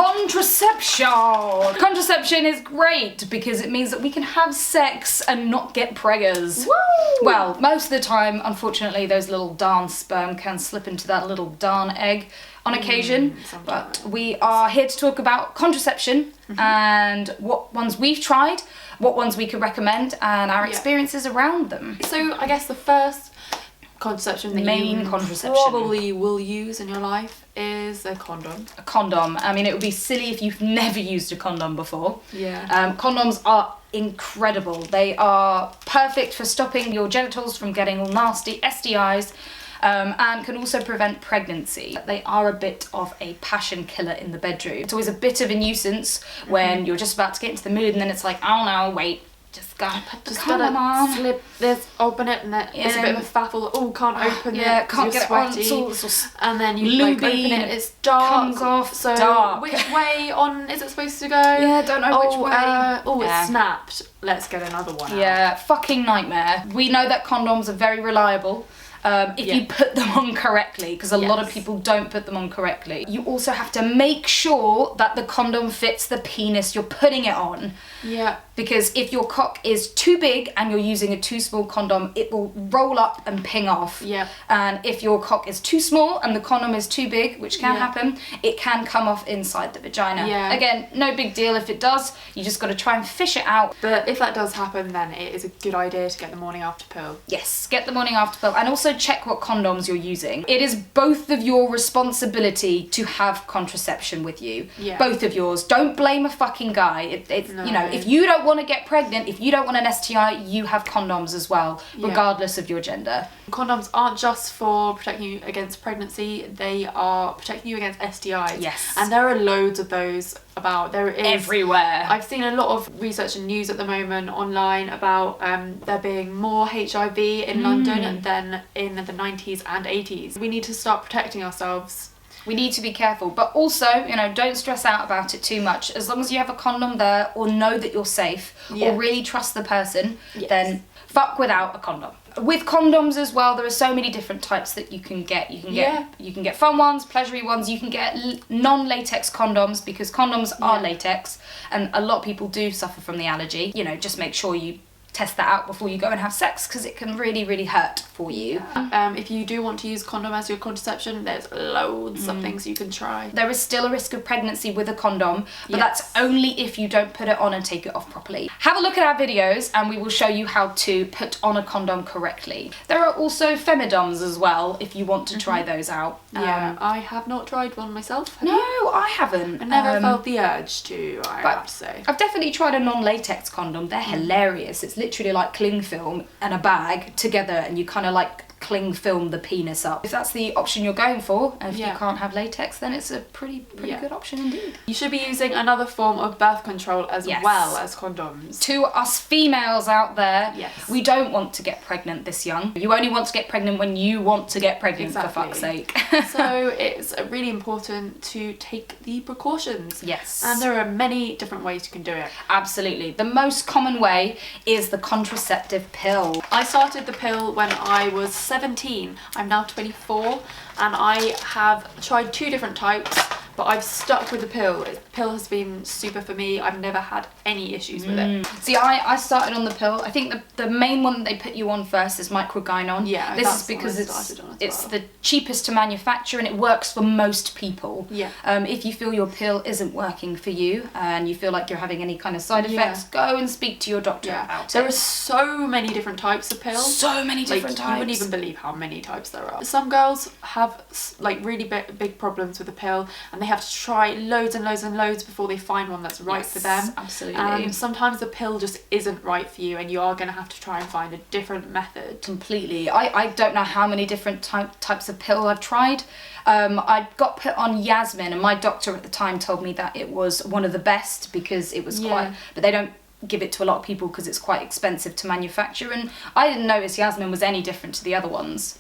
Contraception! Contraception is great because it means that we can have sex and not get preggers. Woo! Well, most of the time, unfortunately, those little darn sperm can slip into that little darn egg on occasion. But we are here to talk about contraception and what ones we've tried, what ones we could recommend, and our experiences around them. So I guess the first contraception that Main you contraception. probably will use in your life is a condom. A condom. I mean, it would be silly if you've never used a condom before. Yeah. Condoms are incredible. They are perfect for stopping your genitals from getting all nasty STIs. And can also prevent pregnancy. They are a bit of a passion killer in the bedroom. It's always a bit of a nuisance when you're just about to get into the mood and then it's like, oh no, wait, just gotta put the condom on. Slip this, open it, and then it's a bit of a faffle. Oh, can't open it. Yeah, can't get sweaty. it on. It's all and then you looby, open it, it's dark. comes off, so dark. which way on is it supposed to go? Yeah, don't know which way. It snapped. Let's get another one out. Yeah, fucking nightmare. We know that condoms are very reliable. If you put them on correctly, because a lot of people don't put them on correctly. You also have to make sure that the condom fits the penis you're putting it on. Yeah. Because if your cock is too big and you're using a too small condom, it will roll up and ping off. Yeah. And if your cock is too small and the condom is too big, which can happen, it can come off inside the vagina. Yeah. Again, no big deal if it does. You just got to try and fish it out. But if that does happen, then it is a good idea to get the morning after pill. Yes, get the morning after pill and also check what condoms you're using. It is both of your responsibility to have contraception with you. Yeah. Both of yours. Don't blame a fucking guy. You know, if you don't want to get pregnant, if you don't want an STI, you have condoms as well, regardless of your gender. Condoms aren't just for protecting you against pregnancy, they are protecting you against STIs. Yes. And there are loads of those about. There is Everywhere. I've seen a lot of research and news at the moment online about there being more HIV in London than in the 90s and 80s. We need to start protecting ourselves. We need to be careful, but also, you know, don't stress out about it too much. As long as you have a condom there or know that you're safe or really trust the person, then fuck without a condom. With condoms as well, there are so many different types that you can get. You can get fun ones, pleasury ones. You can get non-latex condoms because condoms are latex, and a lot of people do suffer from the allergy. You know, just make sure you test that out before you go and have sex because it can really, really hurt for you. If you do want to use condom as your contraception, there's loads of things you can try. There is still a risk of pregnancy with a condom, but that's only if you don't put it on and take it off properly. Have a look at our videos and we will show you how to put on a condom correctly. There are also femidoms as well if you want to try those out. I have not tried one myself. No, I haven't. I never felt the urge to, I have to say. I've definitely tried a non-latex condom. They're hilarious. It's literally like cling film and a bag together and you kind of like cling film the penis up. If that's the option you're going for, and if you can't have latex, then it's a pretty good option indeed. You should be using another form of birth control as well as condoms. To us females out there, Yes. we don't want to get pregnant this young. You only want to get pregnant when you want to get pregnant, for fuck's sake. So it's really important to take the precautions. Yes. And there are many different ways you can do it. Absolutely. The most common way is the contraceptive pill. I started the pill when I was 17. I'm now 24 and I have tried 2 different types, but I've stuck with the pill. The pill has been super for me. I've never had any issues with it. See, I started on the pill. I think the main one that they put you on first is Microgynon. Yeah, this that's is because what I started on as it's well. the cheapest to manufacture and it works for most people. Yeah. If you feel your pill isn't working for you and you feel like you're having any kind of side effects, go and speak to your doctor about There it. are so many different types of pills. So many different types. You wouldn't even believe how many types there are. Some girls have like really big problems with the pill and they have to try loads and loads and loads before they find one that's right for them. Absolutely. And sometimes the pill just isn't right for you and you are going to have to try and find a different method. Completely. I don't know how many different types of pill I've tried. I got put on Yasmin and my doctor at the time told me that it was one of the best because it was quite, but they don't give it to a lot of people because it's quite expensive to manufacture, and I didn't notice Yasmin was any different to the other ones.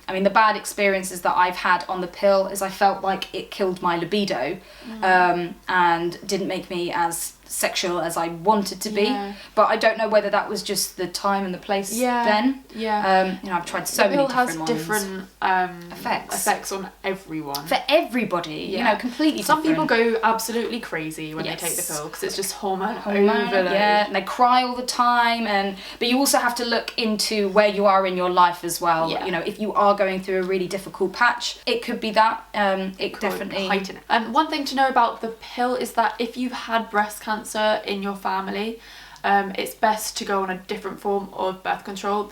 I mean, the bad experiences that I've had on the pill is I felt like it killed my libido and didn't make me as sexual as I wanted to be. Yeah. But I don't know whether that was just the time and the place then. Yeah. You know, I've tried so many different ones. Different effects on everyone. For everybody, you know, completely Some different. people go absolutely crazy when they take the pill because it's just hormone overload. Yeah, and they cry all the time. But you also have to look into where you are in your life as well. Yeah. You know, if you are going through a really difficult patch, it could be that. It could definitely heighten it. And one thing to know about the pill is that if you've had breast cancer in your family, it's best to go on a different form of birth control.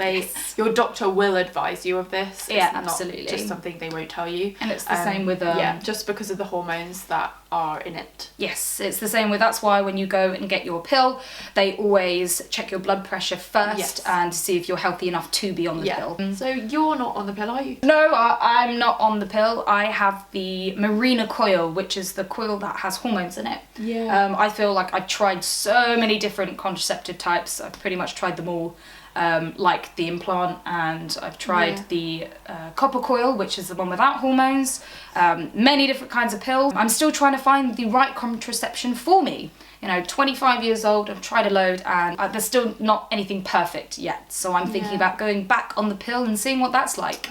Your doctor will advise you of this. Yeah, it's absolutely. Not just something they won't tell you. And it's the same with just because of the hormones that are in it. Yes, it's the same with. That's why when you go and get your pill, they always check your blood pressure first and see if you're healthy enough to be on the pill. So you're not on the pill, are you? No, I'm not on the pill. I have the Mirena coil, which is the coil that has hormones in it. Yeah. I feel like I've tried so many different contraceptive types. I've pretty much tried them all. Like the implant, and I've tried the copper coil, which is the one without hormones, many different kinds of pills. I'm still trying to find the right contraception for me. You know, 25 years old, I've tried a load, and there's still not anything perfect yet. So I'm thinking about going back on the pill and seeing what that's like.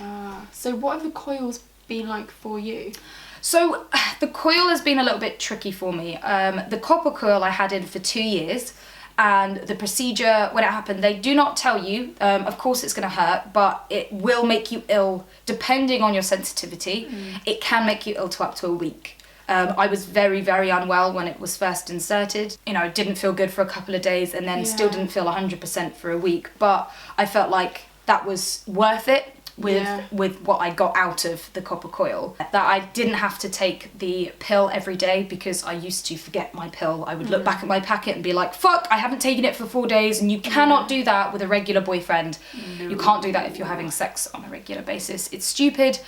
So what have the coils been like for you? So the coil has been a little bit tricky for me. The copper coil I had in for 2 years. And the procedure, when it happened, they do not tell you. Of course it's going to hurt, but it will make you ill depending on your sensitivity. It can make you ill to up to a week. I was very, very unwell when it was first inserted. You know, didn't feel good for a couple of days, and then still didn't feel 100% for a week. But I felt like that was worth it with what I got out of the copper coil. That I didn't have to take the pill every day, because I used to forget my pill. I would look back at my packet and be like, fuck, I haven't taken it for 4 days. And you cannot do that with a regular boyfriend. No. You can't do that if you're having sex on a regular basis. It's stupid.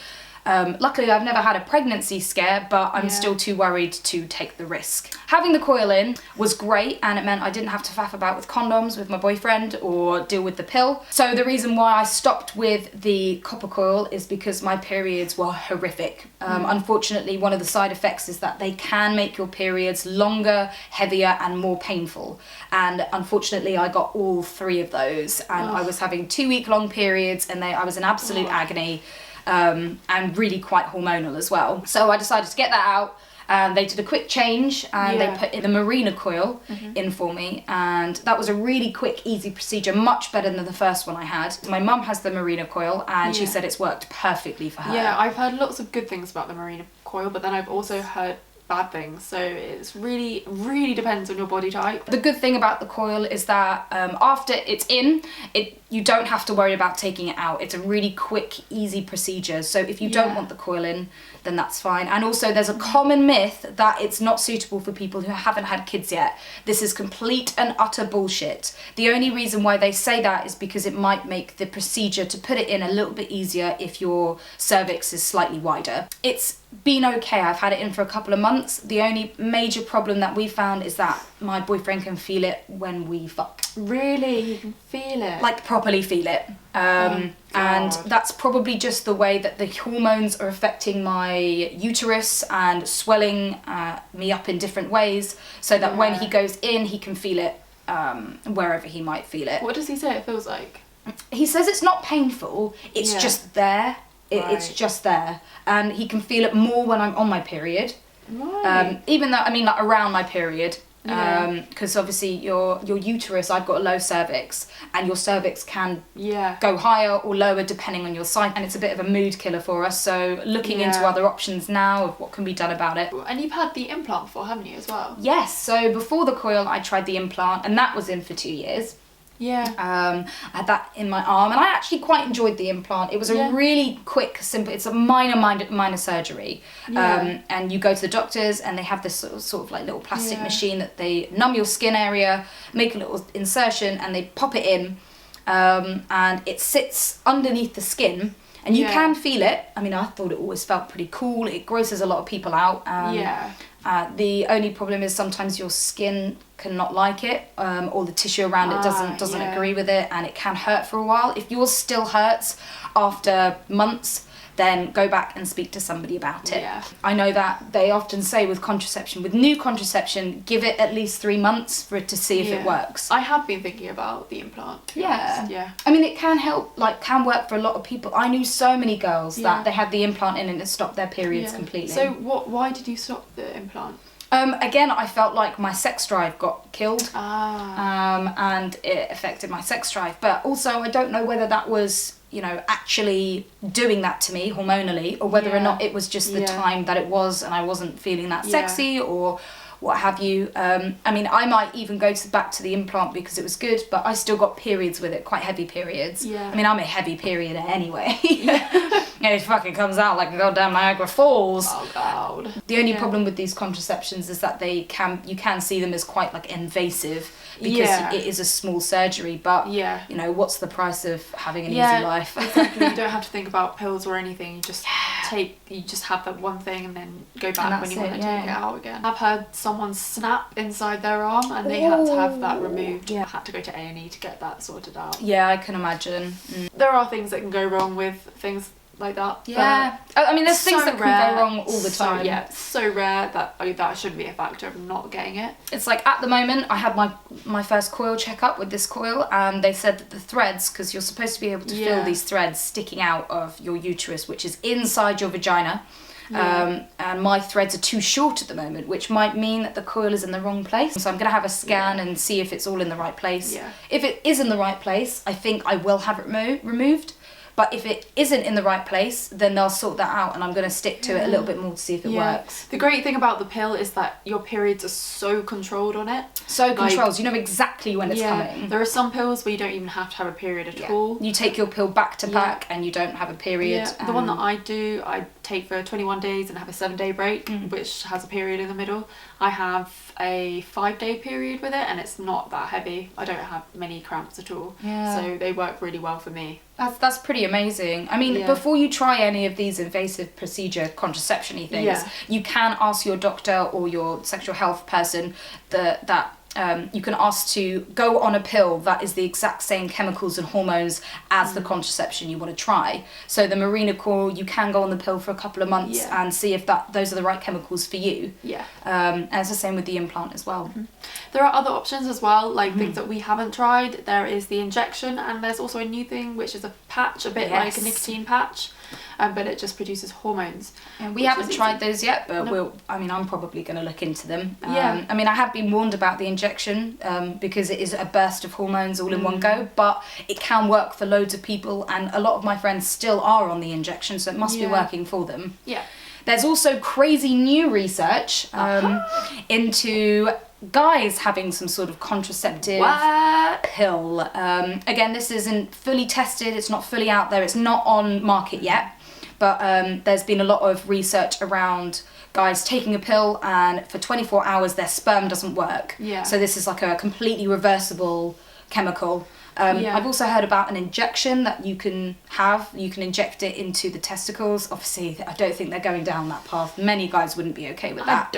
Luckily, I've never had a pregnancy scare, but I'm still too worried to take the risk. Having the coil in was great, and it meant I didn't have to faff about with condoms with my boyfriend or deal with the pill. So the reason why I stopped with the copper coil is because my periods were horrific. Unfortunately, one of the side effects is that they can make your periods longer, heavier, and more painful. And unfortunately, I got all 3 of those, and I was having 2-week-long periods, and I was in absolute agony. And really quite hormonal as well. So I decided to get that out, and they did a quick change, and they put in the Mirena coil in for me, and that was a really quick, easy procedure, much better than the first one I had. My mum has the Mirena coil, and she said it's worked perfectly for her. Yeah, I've heard lots of good things about the Mirena coil, but then I've also heard bad things, so it's really depends on your body type. The good thing about the coil is that after it's in, you don't have to worry about taking it out. It's a really quick, easy procedure. So if you don't want the coil in, then that's fine. And also there's a common myth that it's not suitable for people who haven't had kids yet. This is complete and utter bullshit. The only reason why they say that is because it might make the procedure to put it in a little bit easier if your cervix is slightly wider. It's been okay. I've had it in for a couple of months. The only major problem that we found is that my boyfriend can feel it when we fuck. Really? You can feel it? Like properly feel it. And that's probably just the way that the hormones are affecting my uterus and swelling me up in different ways, so that when he goes in, he can feel it wherever he might feel it. What does he say it feels like? He says it's not painful, it's just there. It's just there. And he can feel it more when I'm on my period. Right. Even though, I mean, like around my period. Because obviously your uterus, I've got a low cervix, and your cervix can go higher or lower depending on your cycle, and it's a bit of a mood killer for us. So looking into other options now of what can be done about it. And you've had the implant before, haven't you, as well? Yes, so before the coil I tried the implant, and that was in for 2 years. I had that in my arm, and I actually quite enjoyed the implant. It was a really quick, simple, it's a minor surgery. And you go to the doctors, and they have this sort of like little plastic machine that they numb your skin area, make a little insertion, and they pop it in, and it sits underneath the skin, and you can feel it. I mean, I thought it always felt pretty cool. It grosses a lot of people out. The only problem is sometimes your skin cannot like it, or the tissue around it doesn't agree with it, and it can hurt for a while. If yours still hurts after months, then go back and speak to somebody about it. Yeah. I know that they often say with contraception, with new contraception, give it at least 3 months for it to see if it works. I have been thinking about the implant. Yeah. I mean, it can help, like, can work for a lot of people. I knew so many girls that they had the implant in and it stopped their periods completely. So why did you stop the implant? Again, I felt like my sex drive got killed. Ah. And it affected my sex drive. But also, I don't know whether that was, you know, actually doing that to me hormonally, or whether or not it was just the time that it was and I wasn't feeling that sexy or what have you. I mean, I might even go back to the implant because it was good, but I still got periods with it, quite heavy periods. Yeah. I mean, I'm a heavy period anyway. And it fucking comes out like a goddamn Niagara Falls. Oh god. The only problem with these contraceptions is that you can see them as quite like invasive because it is a small surgery, but you know, what's the price of having an easy life? Exactly. You don't have to think about pills or anything. You just have that one thing and then go back when you want to take it out again. I've heard someone snap inside their arm and they had to have that removed. I had to go to A&E to get that sorted out. Yeah, I can imagine. There are things that can go wrong with things like that. Yeah. I mean, there's things that can go wrong all the time. So rare that that shouldn't be a factor of not getting it. It's like, at the moment, I had my first coil checkup with this coil, and they said that the threads, because you're supposed to be able to feel these threads sticking out of your uterus, which is inside your vagina. And my threads are too short at the moment, which might mean that the coil is in the wrong place. So I'm going to have a scan and see if it's all in the right place. If it is in the right place, I think I will have it removed. But if it isn't in the right place, then they'll sort that out, and I'm going to stick to it a little bit more to see if it works. The great thing about the pill is that your periods are so controlled on it. So controlled, you know exactly when it's coming. There are some pills where you don't even have to have a period at all. You take your pill back to back and you don't have a period. The one that I do, I take for 21 days and have a 7-day break, which has a period in the middle. I have a 5-day period with it and it's not that heavy. I don't have many cramps at all. So they work really well for me. That's pretty amazing. I mean, before you try any of these invasive procedure contraception-y things, you can ask your doctor or your sexual health person that you can ask to go on a pill that is the exact same chemicals and hormones as the contraception you want to try. So the Mirena coil, you can go on the pill for a couple of months and see if those are the right chemicals for you. And it's the same with the implant as well. There are other options as well, like things that we haven't tried. There is the injection, and there's also a new thing which is a patch, a bit like a nicotine patch. But it just produces hormones. And we haven't tried those yet, but I'm probably going to look into them. I mean, I have been warned about the injection because it is a burst of hormones all in one go, but it can work for loads of people, and a lot of my friends still are on the injection, so it must be working for them. There's also crazy new research into guys having some sort of contraceptive pill. Again, this isn't fully tested, it's not fully out there, it's not on market yet. But there's been a lot of research around guys taking a pill and for 24 hours their sperm doesn't work. So this is like a completely reversible chemical. I've also heard about an injection that you can have. You can inject it into the testicles. Obviously, I don't think they're going down that path. Many guys wouldn't be okay with that.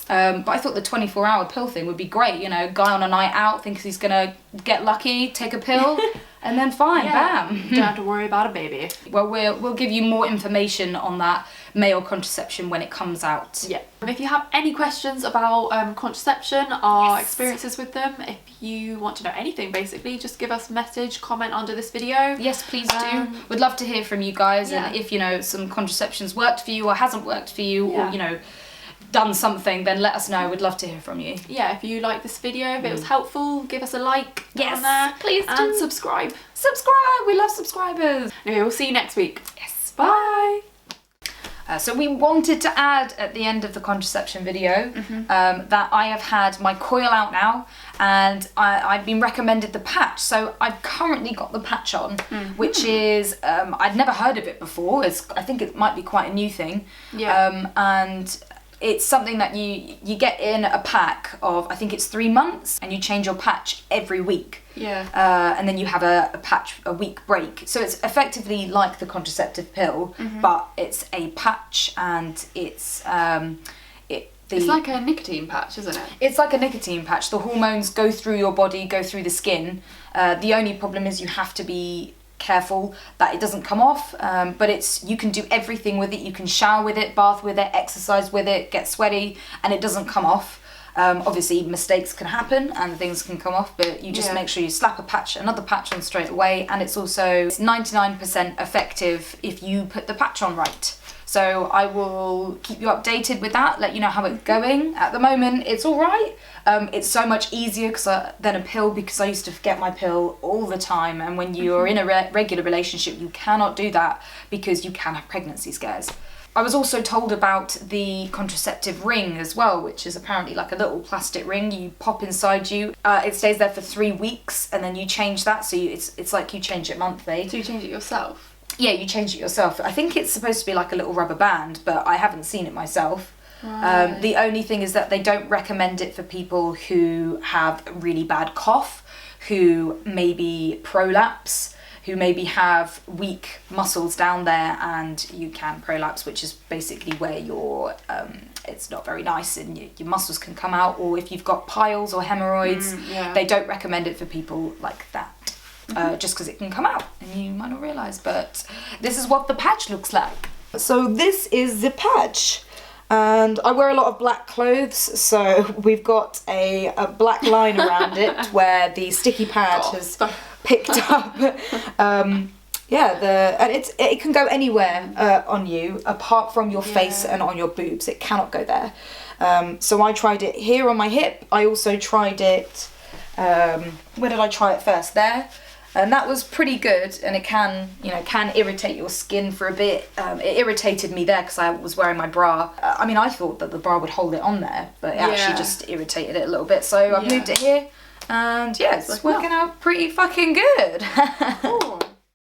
But I thought the 24-hour pill thing would be great. You know, guy on a night out thinks he's gonna get lucky, take a pill, and then fine, bam. Don't have to worry about a baby. Well, we'll give you more information on that male contraception when it comes out. If you have any questions about contraception, our experiences with them, if you want to know anything, basically, just give us a message, comment under this video. Yes, please do. We'd love to hear from you guys, and if, you know, some contraception's worked for you or hasn't worked for you, or, you know, done something, then let us know. We'd love to hear from you. If you like this video, if it was helpful, give us a like down there. Please do. And subscribe. We love subscribers. Anyway, we'll see you next week. Yes, bye. So we wanted to add at the end of the contraception video that I have had my coil out now, and I've been recommended the patch. So I've currently got the patch on, which is, I'd never heard of it before. I think it might be quite a new thing. And it's something that you get in a pack of, I think it's 3 months, and you change your patch every week. And then you have a week break. So it's effectively like the contraceptive pill, but it's a patch, and it's it's like a nicotine patch, isn't it? It's like a nicotine patch. The hormones go through your body, go through the skin. The only problem is you have to be careful that it doesn't come off, but you can do everything with it. You can shower with it, bath with it, exercise with it, get sweaty, and it doesn't come off. Obviously mistakes can happen and things can come off, but you just make sure you slap another patch on straight away, and it's also 99% effective if you put the patch on right. So I will keep you updated with that, let you know how it's going. At the moment, it's all right. It's so much easier than a pill, because I used to forget my pill all the time. And when you are in a regular relationship, you cannot do that because you can have pregnancy scares. I was also told about the contraceptive ring as well, which is apparently like a little plastic ring you pop inside you. It stays there for 3 weeks, and then you change that. So it's like you change it monthly. Do you change it yourself? Yeah, you change it yourself. I think it's supposed to be like a little rubber band, but I haven't seen it myself. Right. The only thing is that they don't recommend it for people who have really bad cough, who maybe prolapse, who maybe have weak muscles down there, and you can prolapse, which is basically where it's not very nice and your muscles can come out, or if you've got piles or hemorrhoids, they don't recommend it for people like that. Just because it can come out and you might not realise, but this is what the patch looks like. So this is the patch, and I wear a lot of black clothes, so we've got a black line around it where the sticky pad has picked up. And it can go anywhere on you apart from your face and on your boobs. It cannot go there. So I tried it here on my hip. I also tried it, where did I try it first? There. And that was pretty good, and it can irritate your skin for a bit. It irritated me there because I was wearing my bra. I thought that the bra would hold it on there, but it actually just irritated it a little bit. So I've moved it here, and it's working out pretty fucking good. Cool.